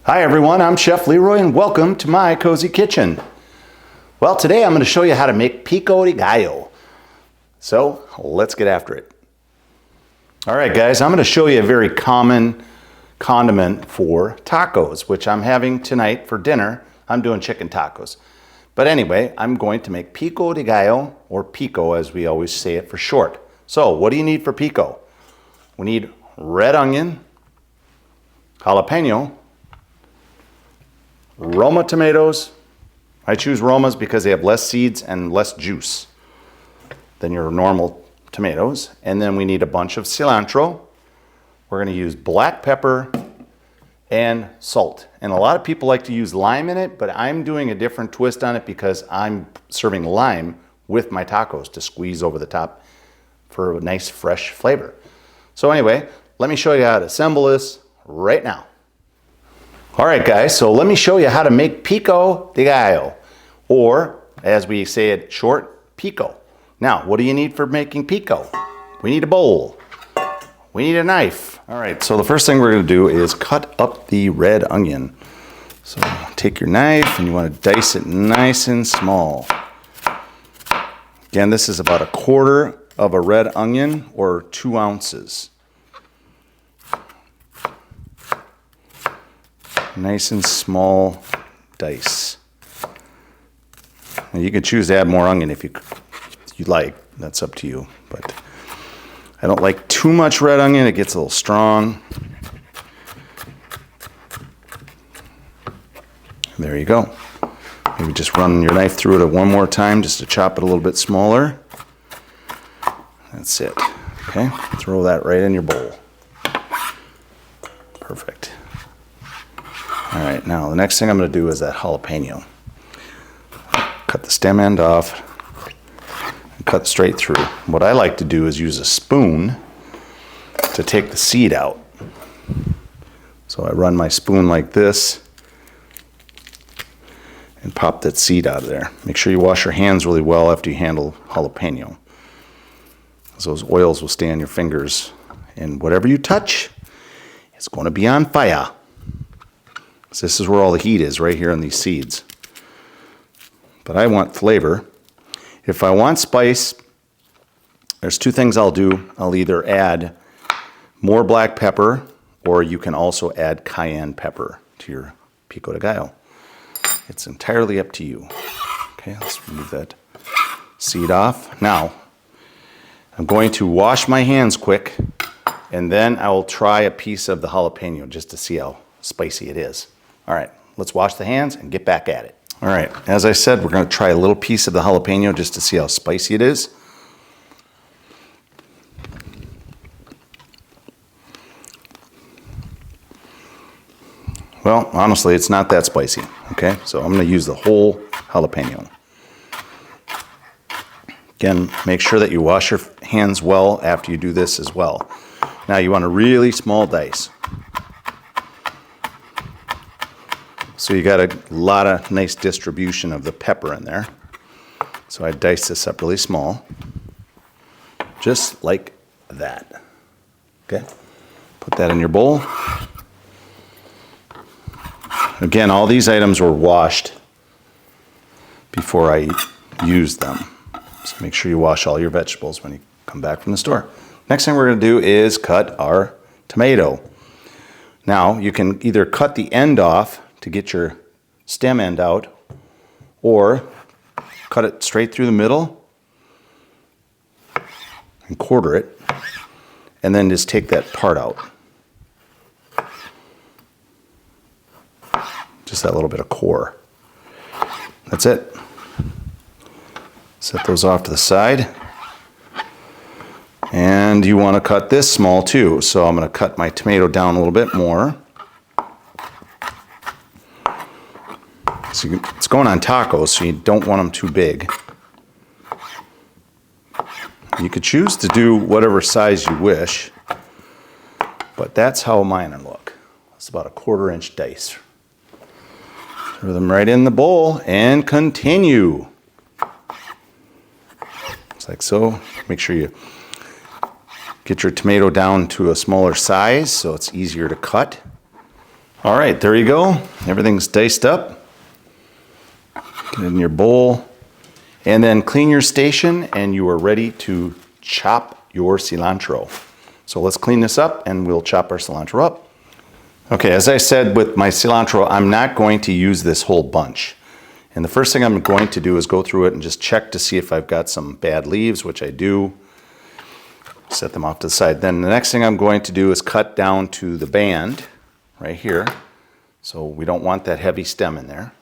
Hi everyone, I'm Chef Leroy and welcome to my cozy kitchen. Well, today I'm going to show you how to make Pico De Gallo. So let's get after it. All right guys, I'm going to show you a very common condiment for tacos, which I'm having tonight for dinner. I'm doing chicken tacos. But anyway, I'm going to make Pico De Gallo, or pico as we always say it for short. So what do you need for pico? We need red onion, jalapeno, Roma tomatoes. I choose Romas because they have less seeds and less juice than your normal tomatoes. And then we need a bunch of cilantro. We're going to use black pepper and salt. And a lot of people like to use lime in it, but I'm doing a different twist on it because I'm serving lime with my tacos to squeeze over the top for a nice fresh flavor. So anyway, let me show you how to assemble this right now. All right guys, so let me show you how to make Pico De Gallo, or as we say it short, pico. Now, what do you need for making pico? We need a bowl. We need a knife. All right, so the first thing we're gonna do is cut up the red onion. So take your knife and you wanna dice it nice and small. Again, this is about 1/4 of a red onion, or 2 ounces. Nice and small dice. And you can choose to add more onion if you like. That's up to you. But I don't like too much red onion. It gets a little strong. There you go. Maybe just run your knife through it one more time just to chop it a little bit smaller. That's it. Okay, throw that right in your bowl. Perfect. All right, now the next thing I'm going to do is that jalapeno. Cut the stem end off and cut straight through. What I like to do is use a spoon to take the seed out. So I run my spoon like this and pop that seed out of there. Make sure you wash your hands really well after you handle jalapeno, so those oils will stay on your fingers, and whatever you touch, it's going to be on fire. So this is where all the heat is, right here on these seeds. But I want flavor. If I want spice, there's 2 things I'll do. I'll either add more black pepper, or you can also add cayenne pepper to your Pico De Gallo. It's entirely up to you. Okay, let's remove that seed off. Now, I'm going to wash my hands quick, and then I will try a piece of the jalapeno just to see how spicy it is. All right, let's wash the hands and get back at it. All right, as I said, we're going to try a little piece of the jalapeno just to see how spicy it is. Well, honestly, it's not that spicy, okay? So I'm going to use the whole jalapeno. Again, make sure that you wash your hands well after you do this as well. Now you want a really small dice. So you got a lot of nice distribution of the pepper in there. So I dice this up really small, just like that. Okay, put that in your bowl. Again, all these items were washed before I used them. So make sure you wash all your vegetables when you come back from the store. Next thing we're going to do is cut our tomato. Now, you can either cut the end off to get your stem end out, or cut it straight through the middle and 1/4 it, and then just take that part out. Just that little bit of core. That's it. Set those off to the side. And you want to cut this small too, so I'm going to cut my tomato down a little bit more. So it's going on tacos, so you don't want them too big. You could choose to do whatever size you wish, but that's how mine look. It's about 1/4 inch dice. Throw them right in the bowl and continue. Just like so. Make sure you get your tomato down to a smaller size so it's easier to cut. All right, there you go. Everything's diced up. Get it in your bowl. And then clean your station and you are ready to chop your cilantro. So let's clean this up and we'll chop our cilantro up. Okay, as I said with my cilantro, I'm not going to use this whole bunch. And the first thing I'm going to do is go through it and just check to see if I've got some bad leaves, which I do. Set them off to the side. Then the next thing I'm going to do is cut down to the band right here. So we don't want that heavy stem in there.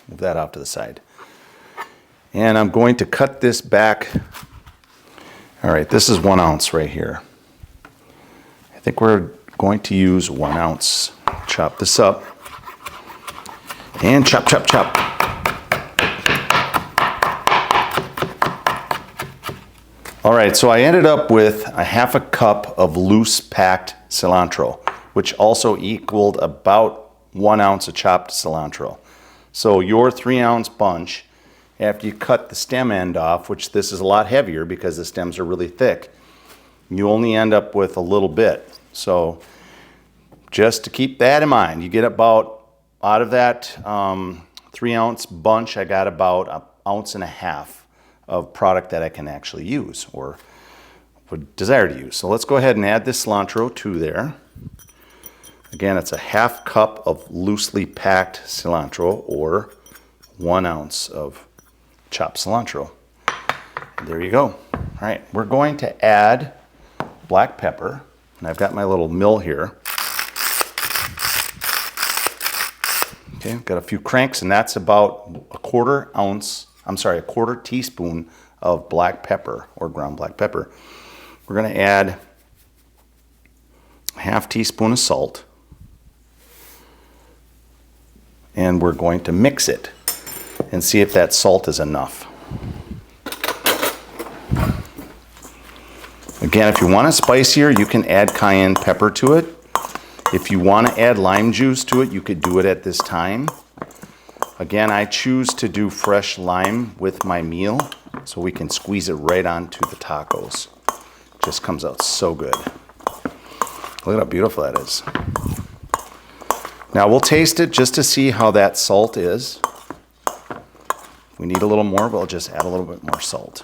Move that off to the side. And I'm going to cut this back. All right, this is 1 ounce right here. I think we're going to use 1 ounce. Chop this up. And chop, chop, chop. All right, so I ended up with a 1/2 cup of loose packed cilantro, which also equaled about 1 ounce of chopped cilantro. So your 3 ounce bunch, after you cut the stem end off, which this is a lot heavier because the stems are really thick, you only end up with a little bit. So just to keep that in mind, you get about, out of that 3 ounce bunch, I got about 1.5 ounces of product that I can actually use or would desire to use. So let's go ahead and add this cilantro to there. Again, it's a 1/2 cup of loosely packed cilantro or 1 ounce of chopped cilantro. And there you go. All right, we're going to add black pepper. And I've got my little mill here. Okay, I've got a few cranks, and that's about a 1/4 teaspoon of black pepper or ground black pepper. We're going to add a 1/2 teaspoon of salt. And we're going to mix it and see if that salt is enough. Again, if you want it spicier, you can add cayenne pepper to it. If you want to add lime juice to it, you could do it at this time. Again, I choose to do fresh lime with my meal so we can squeeze it right onto the tacos. Just comes out so good. Look at how beautiful that is. Now we'll taste it just to see how that salt is. If we need a little more, we'll just add a little bit more salt.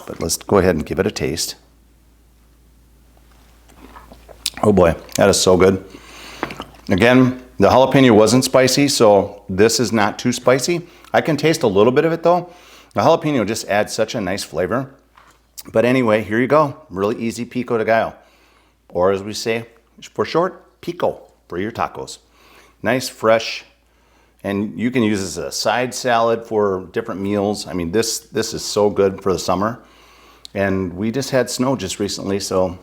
But let's go ahead and give it a taste. Oh boy, that is so good. Again, the jalapeno wasn't spicy, so this is not too spicy. I can taste a little bit of it though. The jalapeno just adds such a nice flavor. But anyway, here you go. Really easy Pico De Gallo. Or as we say for short, Pico for your tacos. Nice, fresh, and you can use this as a side salad for different meals. I mean, this is so good for the summer. And we just had snow just recently, so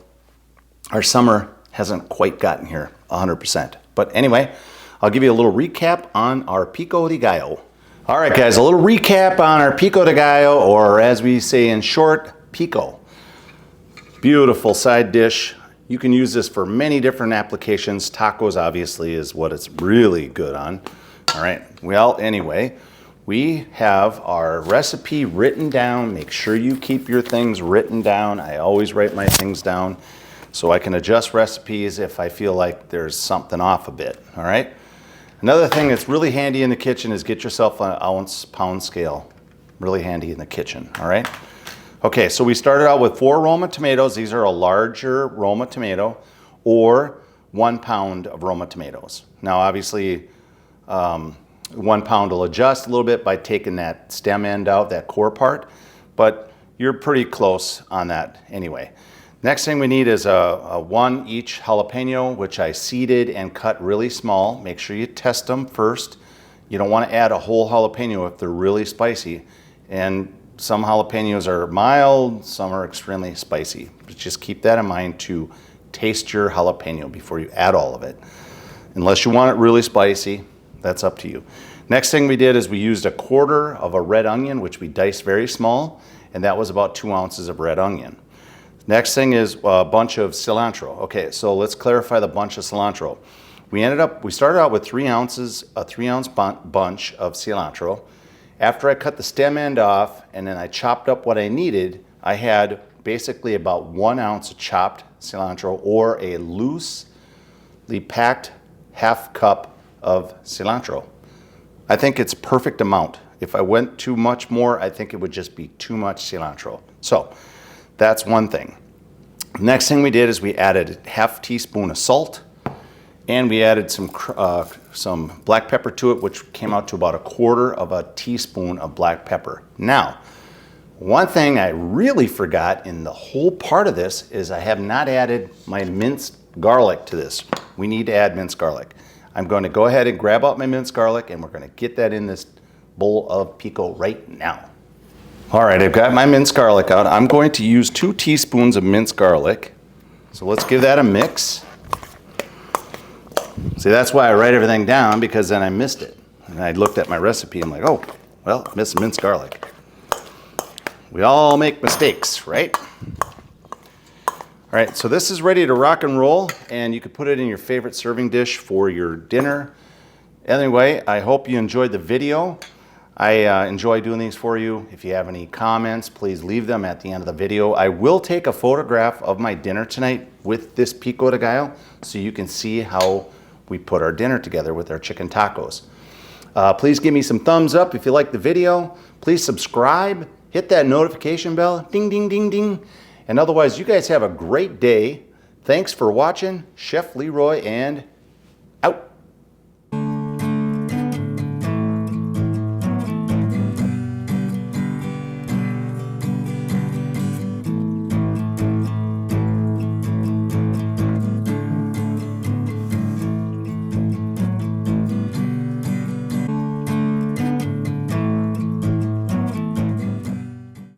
our summer hasn't quite gotten here 100%. But anyway, I'll give you a little recap on our Pico De Gallo. All right, guys, a little recap on our Pico De Gallo, or as we say in short, Pico. Beautiful side dish. You can use this for many different applications. Tacos, obviously, is what it's really good on. All right, well, anyway, we have our recipe written down. Make sure you keep your things written down. I always write my things down so I can adjust recipes if I feel like there's something off a bit, all right? Another thing that's really handy in the kitchen is get yourself an ounce-pound scale. Really handy in the kitchen, all right? Okay, so we started out with 4 Roma tomatoes. These are a larger Roma tomato, or 1 pound of Roma tomatoes. Now, obviously, 1 pound will adjust a little bit by taking that stem end out, that core part, but you're pretty close on that anyway. Next thing we need is a 1 each jalapeno, which I seeded and cut really small. Make sure you test them first. You don't want to add a whole jalapeno if they're really spicy. And some jalapenos are mild, some are extremely spicy. But just keep that in mind to taste your jalapeno before you add all of it. Unless you want it really spicy, that's up to you. Next thing we did is we used 1/4 of a red onion, which we diced very small, and that was about 2 ounces of red onion. Next thing is a bunch of cilantro. Okay, so let's clarify the bunch of cilantro. We started out with 3 ounces, a 3 ounce bunch of cilantro. After I cut the stem end off and then I chopped up what I needed, I had basically about 1 ounce of chopped cilantro, or a loosely packed 1/2 cup of cilantro. I think it's perfect amount. If I went too much more, I think it would just be too much cilantro. So that's one thing. Next thing we did is we added 1/2 teaspoon of salt, and we added some black pepper to it, which came out to about 1/4 teaspoon of black pepper. Now, one thing I really forgot in the whole part of this is I have not added my minced garlic to this. We need to add minced garlic. I'm going to go ahead and grab out my minced garlic, and we're going to get that in this bowl of pico right now. All right, I've got my minced garlic out. I'm going to use 2 teaspoons of minced garlic. So let's give that a mix. See, that's why I write everything down, because then I missed it. And I looked at my recipe, I'm like, oh, well, I missed minced garlic. We all make mistakes, right? All right, so this is ready to rock and roll, and you could put it in your favorite serving dish for your dinner. Anyway, I hope you enjoyed the video. I enjoy doing these for you. If you have any comments, please leave them at the end of the video. I will take a photograph of my dinner tonight with this Pico De Gallo so you can see how we put our dinner together with our chicken tacos. Please give me some thumbs up if you like the video. Please subscribe, hit that notification bell, ding, ding, ding, ding. And otherwise, you guys have a great day. Thanks for watching. Chef Leroy, and out.